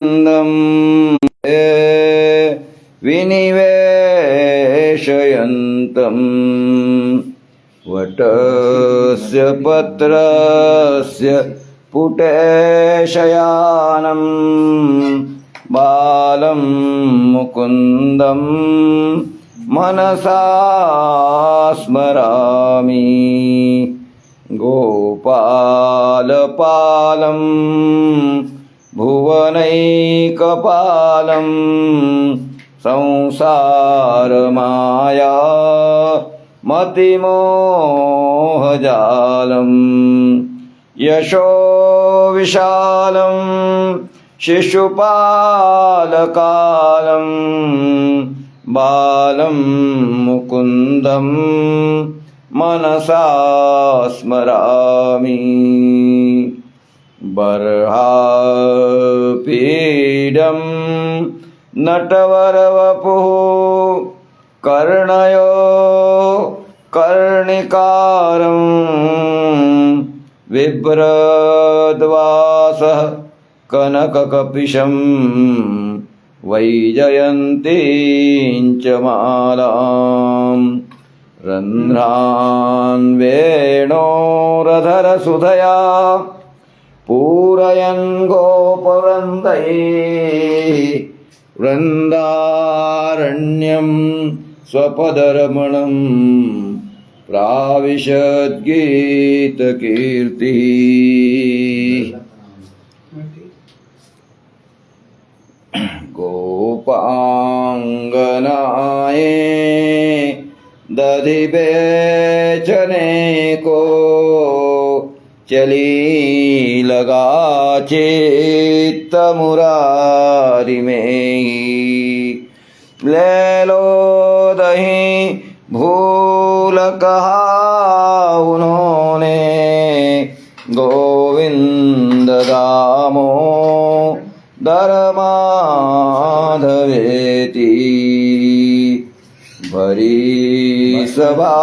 विनिवेशयन्तम् वटस्य पत्रस्य पुटे शयानं बालं मुकुन्दं मनसा स्मरामि गोपालपालं भुवनैकपालं संसारमाया मतिमोहजालं यशो विशालं शिशुपालकालं बालं मुकुन्दं मनसा स्मरामि बर्हापीडं नटवरवपुः कर्णयो कर्णिकारं बिभ्रद्वासः कनककपिशं वैजयन्तीं च मालां रन्ध्रान् वेणोरधरसुधया पूरयन् गोपवृन्दैः वृन्दारण्यं स्वपदरमणं प्राविशद्गीतकीर्तिः गोपाङ्गनाये दधि बेचने को चली लगा चित्त मुरारी में ले लो दही भूल कहा उन्होंने गोविंद दामो दर माधवेती भरी सभा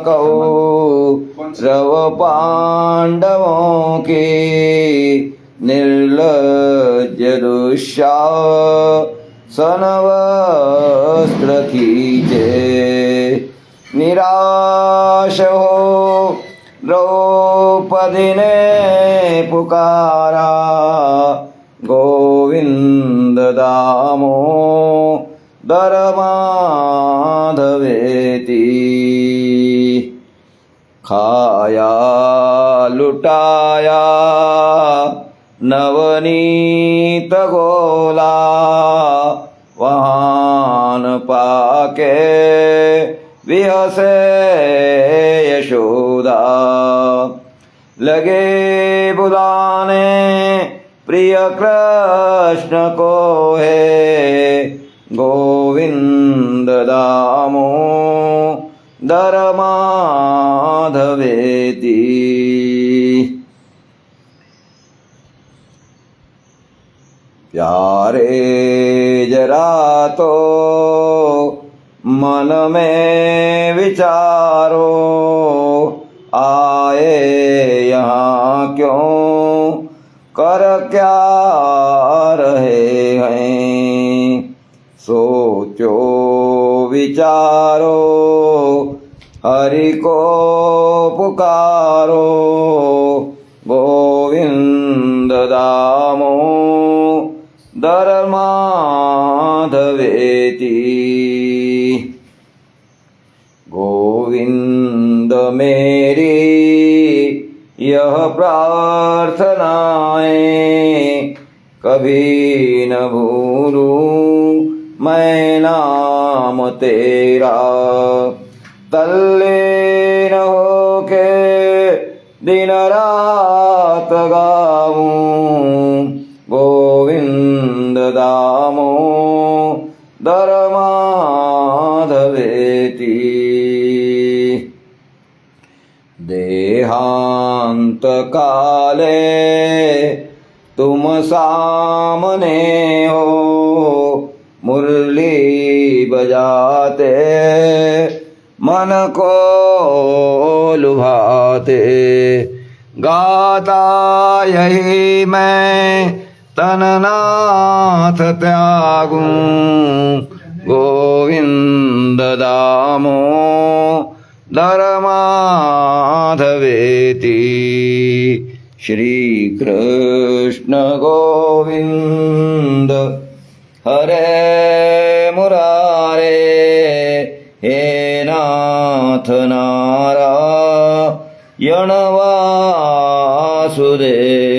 कौरव पांडवों के निर्लज्ज दुःशासन वस्त्र खींचे निराश हो द्रौपदी ने पुकारा गोविंद दामो दर माधवेती खाया लुटाया नवनीत गोला वहान पाके विहसे यशोदा लगे बुलाने प्रिय कृष्ण को है गोविंद दामो दर माधवेती प्यारे जरा तो मन में विचारो आए यहाँ क्यों कर क्या रहे हैं सोचो विचारो हरि को पुकारो गोविंद दामो दर माधवेती गोविंद मेरी यह प्रार्थनाएं कभी न भूलूं मैं नाम तेरा तल्लीन होके दिन रात गाऊं गोविंद दामो दर माधवेती देहांत काले तुम सामने हो मुरली बजाते मन को लुभाते गाता यही मैं तननाथ त्यागू गोविंद दामो धर्माधवेती श्री कृष्ण गोविंद हरे मुरारे हे नाथ नारायण वासुदेव